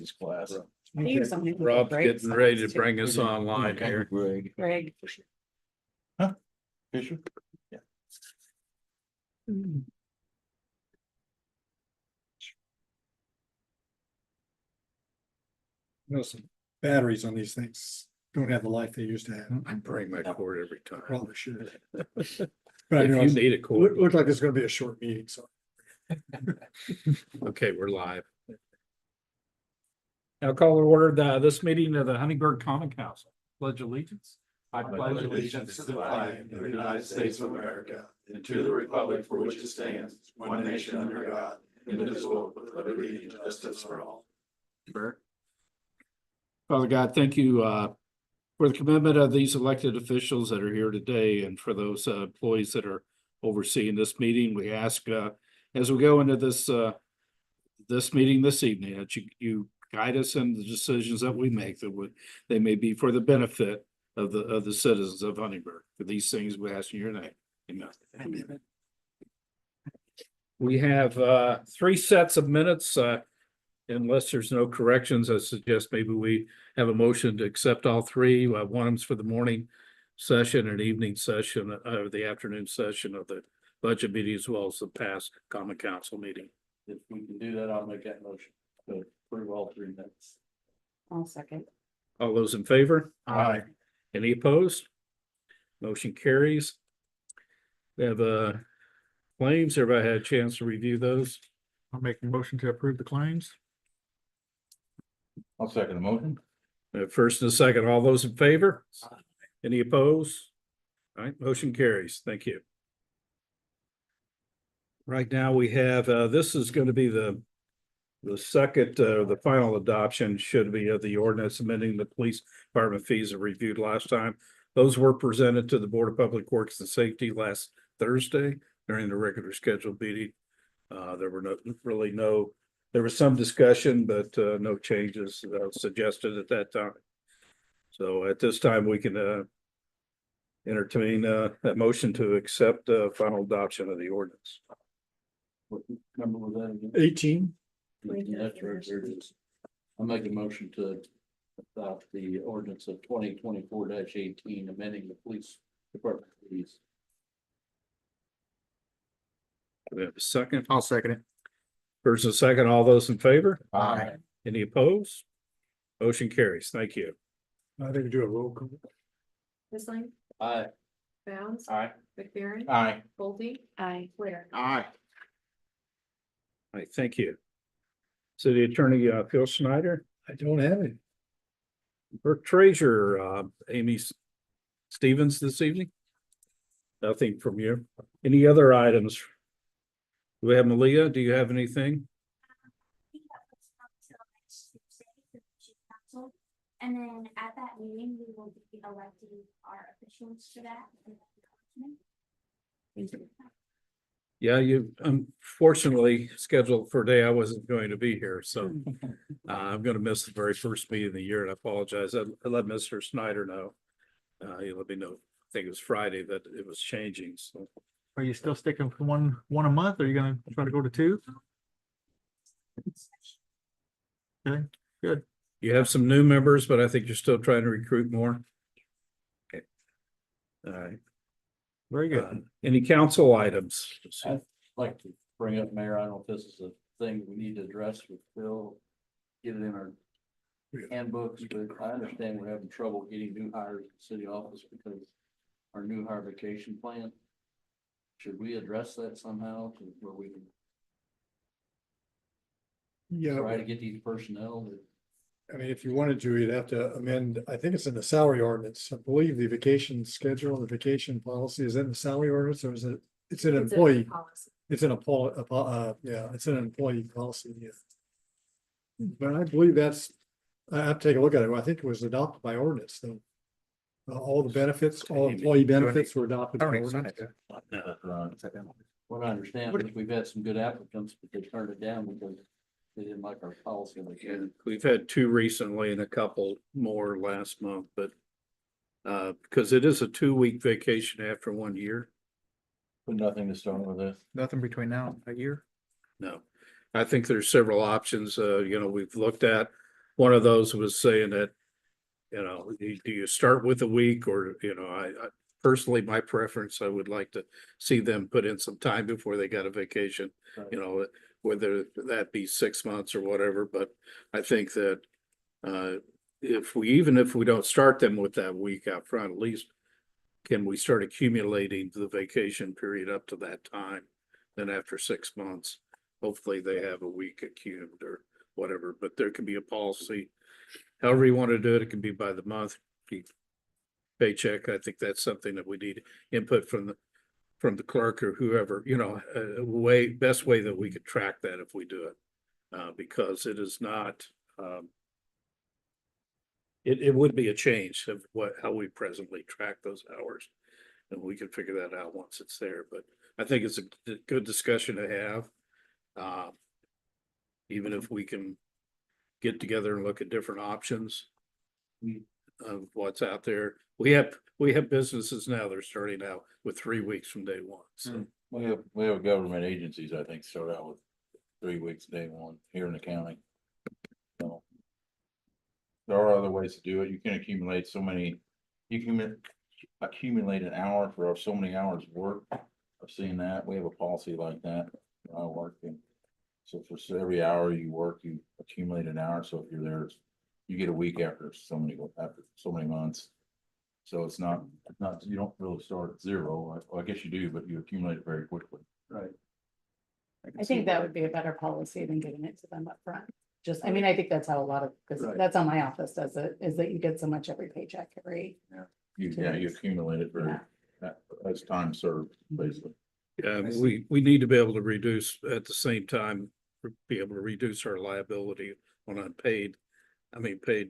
This class. I think something with Rob's Greg's getting ready to too. bring us online Okay, here. Greg. Greg. Fisher? Yeah. Some batteries on these things don't have the life they used to have. I bring my cord every time. Probably should. But I If you realize need a it cord, looked like it's gonna be a short meeting, so. okay, we're live. Now call to order this meeting of the Huntingburg Common Council. Pledge allegiance. I pledge allegiance to the flag of the United States of America and to the republic for which it stands, one nation under God, indivisible, with liberty and justice for all. Father God, thank you for the commitment of these elected officials that are here today and for those employees that are overseeing this meeting. We ask as we go into this meeting this evening that you guide us in the decisions that we make, that they may be for the benefit of the citizens of Huntingburg. For these things we ask in your name. Amen. We have 3 sets of minutes. Unless there's no corrections, I suggest maybe we have a motion to accept all 3. One of them's for the morning session and evening session, or the afternoon session of the budget meeting, as well as the past common council meeting. If we can do that, I'll make that motion to approve all 3 minutes. I'll second. All those in favor? Aye. Any opposed? Motion carries. We have claims. Everybody had a chance to review those. I'll make a motion to approve the claims. I'll second the motion. First and a second, all those in favor? Any opposed? All right, motion carries. Thank you. Right now we have, this is going to be the second, the final adoption should be of the ordinance amending the police department fees that reviewed last time. Those were presented to the Board of Public Works and Safety last Thursday during the regular scheduled meeting. There were there was some discussion, but no changes suggested at that time. So at this time, we can entertain that motion to accept final adoption of the ordinance. What number was that again? 18. That's right, there it is. I'll make a motion to adopt the ordinance of 2024-18, amending the police department fees. Do we have a second? I'll second it. First and second, all those in favor? Aye. Any opposed? Motion carries. Thank you. I think we do a roll call. Whistling, Aye. Bounds, Aye. McFerrin, Aye. Bolte, Aye. Ware. Aye. All right, thank you. City Attorney Phil Schneider, I don't have it. Clerk Treasurer Amy Stevens this evening. Nothing from you. Any other items? Do we have Malia? Do you have anything? think that was up till next Tuesday for the chief council. And then at that meeting, we will be electing our officials for that. And then the alternate. Yeah, you unfortunately scheduled for a day I wasn't going to be here, so I'm going to miss the very first meeting of the year, and I apologize. I let Mr. Snyder know. He let me know, I think it was Friday, that it was changing, so. Are you still sticking for one a month? Or are you gonna try to go to 2? Okay, good. You have some new members, but I think you're still trying to recruit more. Okay. All right. Very good. Any council items? I'd like to bring up, Mayor, I don't know if this is a thing we need to address with Phil, get it in our handbooks, but I understand we're having trouble getting new hires in the city office because our new hire vacation plan. Should we address that somehow to where we can try Yeah, to get these personnel that I mean, if you wanted to, you'd have to amend, I think it's in the salary ordinance. I believe the vacation schedule, the vacation policy is in the salary ordinance, or is it? It's an It's a employee, policy. it's an yeah, it's an employee policy, yeah. But I believe that's, I have to take a look at it. I think it was adopted by ordinance, though. All the benefits, all employee benefits were adopted by ordinance. what I understand is we've had some good applicants, but they turned it down because they didn't like our policy. And we've had 2 recently and a couple more last month, but because it is a 2-week vacation after 1 year. But nothing to start with this. Nothing between now and a year. No, I think there's several options, we've looked at. one of those was saying that, you know, do you start with a week or, you know, I personally, my preference, I would like to see them put in some time before they got a vacation, you know, whether that be 6 months or whatever, but I think that if we don't start them with that week out front, at least can we start accumulating the vacation period up to that time? Then after 6 months, hopefully they have a week accumulated or whatever, but there can be a policy. However you want to do it, it can be by the month, paycheck. I think that's something that we need input from the clerk or whoever, you know, best way that we could track that if we do it. Because it is not, it would be a change of how we presently track those hours. And we can figure that out once it's there, but I think it's a good discussion to have. Even if we can get together and look at different options of what's out there. We have businesses now, they're starting out with 3 weeks from day one, so. We have government agencies, I think, start out with 3 weeks, day one, here in the county. So there are other ways to do it. You can accumulate you can accumulate an hour for so many hours of work. I've seen that. We have a policy like that. I work in. So for every hour you work, you accumulate an hour. So if you're there, you get a week after so many months. So it's not, you don't really start at zero. Well, I guess you do, but you accumulate it very quickly. Right. I think that would be a better policy than giving it to them up front. Just, I mean, I think that's how a lot of, because Right. that's how my office does it, is that you get so much every paycheck, You accumulate it very, as time served, basically. Yeah, we need to be able to reduce at the same time, be able to reduce our liability on paid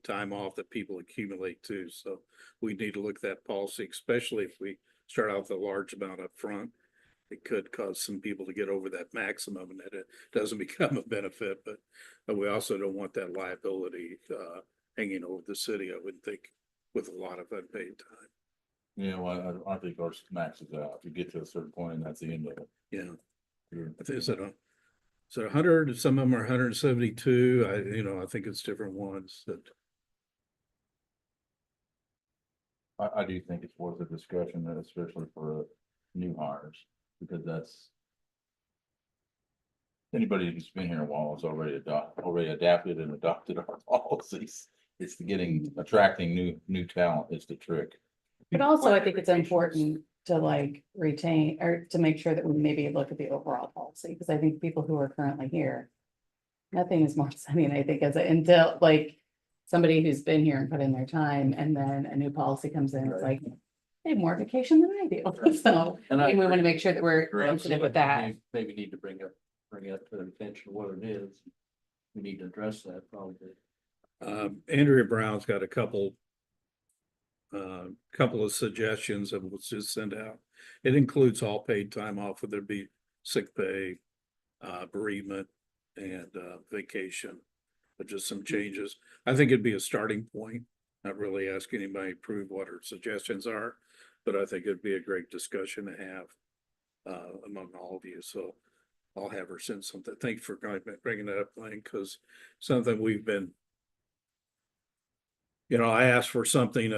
time off that people accumulate too. So we need to look at that policy, especially if we start out with a large amount up front. It could cause some people to get over that maximum and that it doesn't become a benefit, but we also don't want that liability hanging over the city, I would think, with a lot of unpaid time. Yeah, well, I think ours maxes out. If you get to a certain point, and that's the end of it. Yeah. Sure. I think it's 100, some of them are 172. I think it's different ones that. I do think it's worth a discussion, especially for new hires, because that's. Anybody who's been here a while has already adapted and adopted our policies. It's attracting new talent is the trick. But also, I think it's important to like retain or to make sure that we maybe look at the overall policy, because I think people who are currently here. Nothing is more exciting, I think, until like somebody who's been here and put in their time, and then a new policy comes in, it's like. They have more vacation than I do, so And we want to make sure that we're sensitive with that. Maybe need to bring it to their attention what it is. We need to address that probably. Andrea Brown's got a couple of suggestions that we'll just send out. It includes all paid time off, whether it be sick pay, bereavement, and vacation, but just some changes. I think it'd be a starting point. Not really ask anybody to prove what her suggestions are, but I think it'd be a great discussion to have among all of you. So I'll have her send something. Thank you for bringing that up, Lane, because something we've been. I asked for something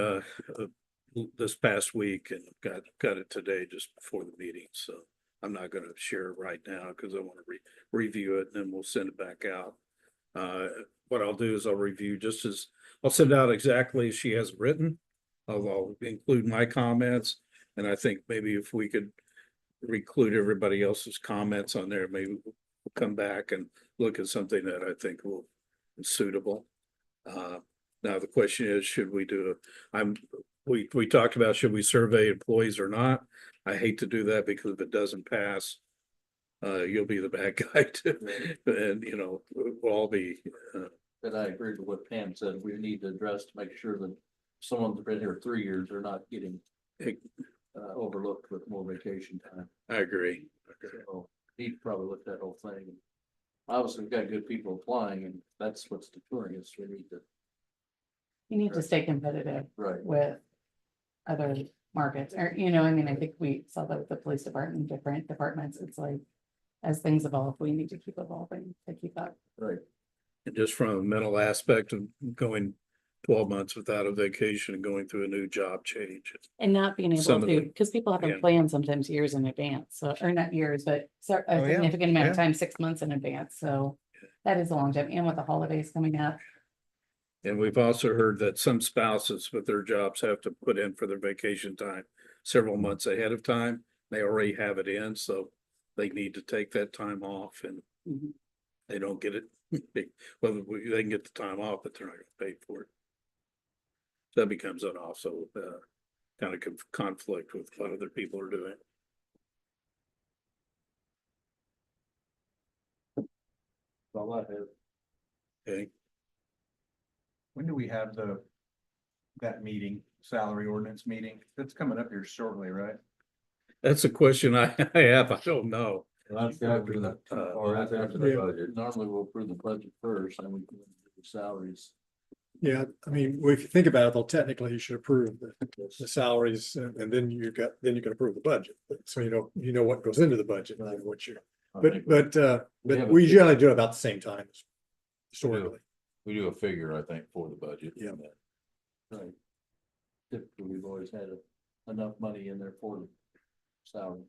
this past week and got it today just before the meeting. So I'm not going to share it right now because I want to review it and then we'll send it back out. What I'll do is I'll send it out exactly as she has written. I'll include my comments, and I think maybe if we could include everybody else's comments on there, maybe we'll come back and look at something that I think will be suitable. Now the question is, should we do we talked about, should we survey employees or not? I hate to do that because if it doesn't pass, you'll be the bad guy too. And, we'll all be. And I agree with what Pam said. We need to address to make sure that someone that's been here 3 years are not getting overlooked with more vacation time. I agree. So need to probably look at that whole thing. Obviously, we've got good people applying, and that's what's deterring us. We need to. You need to stay competitive Right. with other markets, or, I think we saw that with the police department, different departments. It's like, as things evolve, we need to keep evolving to keep up. Right. And just from a mental aspect of going 12 months without a vacation and going through a new job change. And not being able Some of to, the- because people have yeah. a plan sometimes years in advance, so, or not years, but a Oh, yeah, significant amount of yeah. time, 6 months in advance, so. That is a long time, and with the holidays coming up, And we've also heard that some spouses with their jobs have to put in for their vacation time several months ahead of time. They already have it in, so they need to take that time off and Mhm. they don't get it. Well, they can get the time off, but they're not gonna pay for it. That becomes an also kind of conflict with what other people are doing. All I have. Okay, When do we have that meeting, salary ordinance meeting? That's coming up here shortly, right? that's a question I have. I don't know. That's after the, Or that's after the Yeah. budget. normally we'll approve the budget first, and we can do the salaries. Yeah, I mean, if you think about it, though, technically you should approve the salaries and then you can approve the budget. So you know what goes into the budget and what you, I but, think but, we have but a- we generally do it about the same time. Historically, We do a figure, I think, for the budget. Yeah. Right. Typically, we've always had enough money in there for the salary.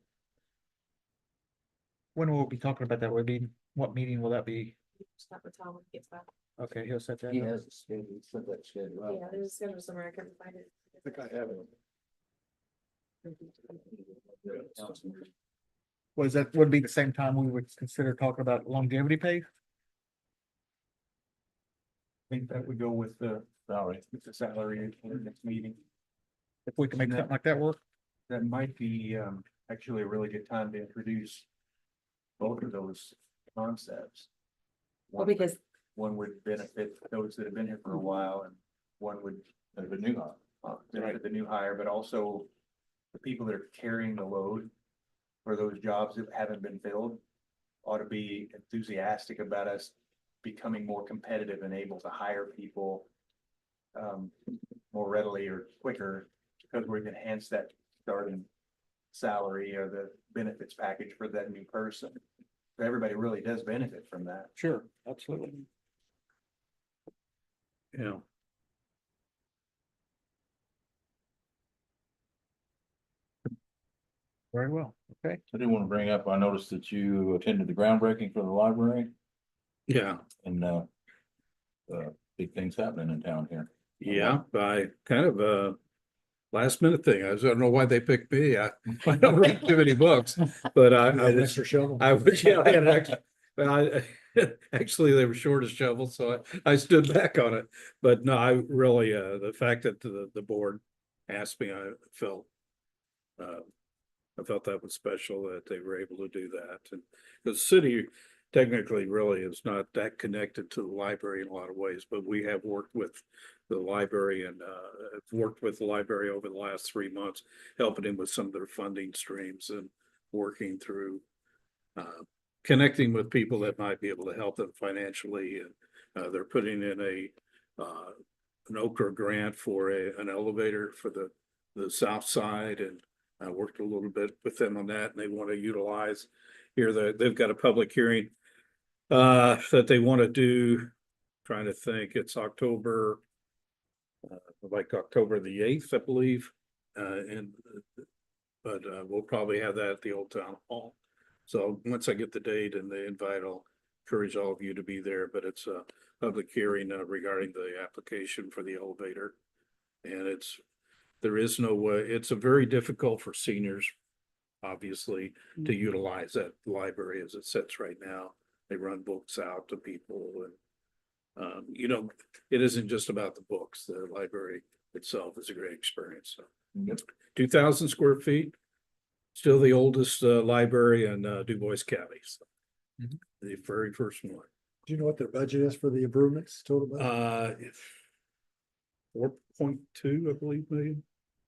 When will we be talking about that? What meeting will that be? Stop with Tom when he gets back. Okay, he'll set that He up. has a schedule, he set that schedule out. Yeah, there's a schedule somewhere, I couldn't find it. I think I have it. Would be the same time we would consider talking about longevity pay? I think that would go with the salary ordinance meeting. If we can make something like that work? That might be actually a really good time to introduce both of those concepts. well, because, One would benefit those that have been here for a while, and one would The new hire. benefit the new hire, but also the people that are carrying the load for those jobs that haven't been filled ought to be enthusiastic about us becoming more competitive and able to hire people more readily or quicker, because we've enhanced that starting salary or the benefits package for that new person. So everybody really does benefit from that. Sure, absolutely. Yeah. Very well, okay. I did want to bring up, I noticed that you attended the groundbreaking for the library Yeah, and big things happening in town here. yeah, by kind of a last minute thing. I don't know why they picked me. I don't read too many books, but I An was, extra shovel. I was, yeah, I had an extra. But actually, they were short as shovels, so I stood back on it. But no, I really, the fact that the board asked me, I felt that was special that they were able to do that. And the city technically really is not that connected to the library in a lot of ways, but we have worked with the library and have worked with the library over the last 3 months, helping them with some of their funding streams and working through connecting with people that might be able to help them financially. And they're putting in an Okra grant for an elevator for the south side, and I worked a little bit with them on that, and they want to utilize here they've got a public hearing that they want to do, trying to think, it's October, like October the 8th, I believe. But we'll probably have that at the Old Town Hall. So once I get the date and the invite, I'll encourage all of you to be there, but it's a public hearing regarding the application for the elevator. And there is no way, it's a very difficult for seniors, obviously, to utilize that library as it sits right now. They run books out to people and, it isn't just about the books. The library itself is a great experience. So, 2,000 square feet, still the oldest library in Du Bois County. So, the very first one. Do you know what their budget is for the improvements, total budget? 4.2, I believe, million.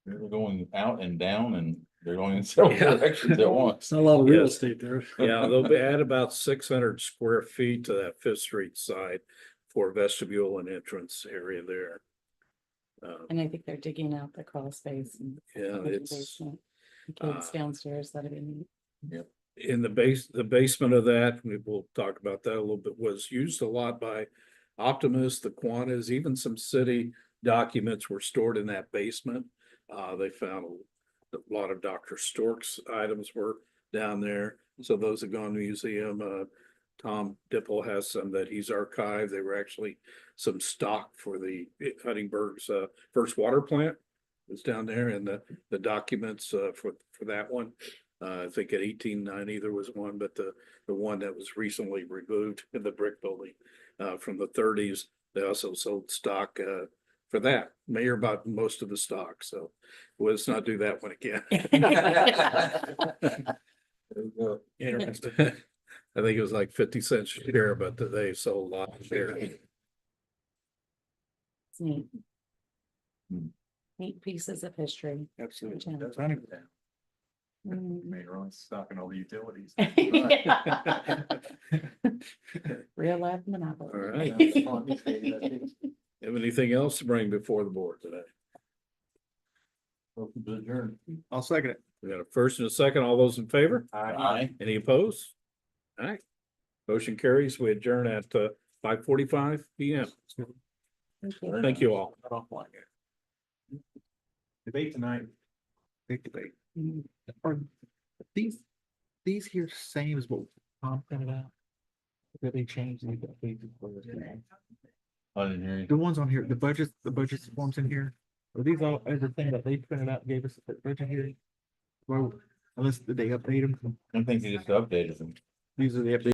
They're going out and down and they're going in several Yeah. directions at once. It's not a lot of real Yes. estate there. Yeah, they'll be add about 600 square feet to that Fifth Street side for vestibule and entrance area there. and I think they're digging out the crawl space and. Yeah, the it's basement. The Kids downstairs, that'd be neat. in the basement of that, we will talk about that a little bit, was used a lot by Optimus, the Quantas, even some city documents were stored in that basement. They found a lot of Dr. Stork's items were down there. So those have gone to the museum. Tom Dipple has some that he's archived. They were actually some stock for the Huntingburg's first water plant was down there, and the documents for that one. I think in 1890 there was one, but the one that was recently removed in the brick building from the 30s, they also sold stock for that. Mayor bought most of the stock, so let's not do that one again. Interesting. I think it was like 50 cents a share, but they sold a lot of shares. It's neat. Neat pieces of history. Absolutely. Yeah. That's Huntington. Mm. Mayor on stocking all the utilities. Yeah. Real life monopoly. All right. Have anything else to bring before the board today? Welcome to adjourn. I'll second it. We got a first and a second. All those in favor? Aye. Any opposed? All right. Motion carries. We adjourn at 5:45 PM. Thank you. Thank you all. Debate tonight. Big debate. Mm. Are these here same as what Tom printed out? Did they change the pages for this? I didn't hear you. The ones on here, the budget forms in here, are these all everything that they printed out and gave us at budget here? Well, unless did they update them? I think you just updated them. These are the updated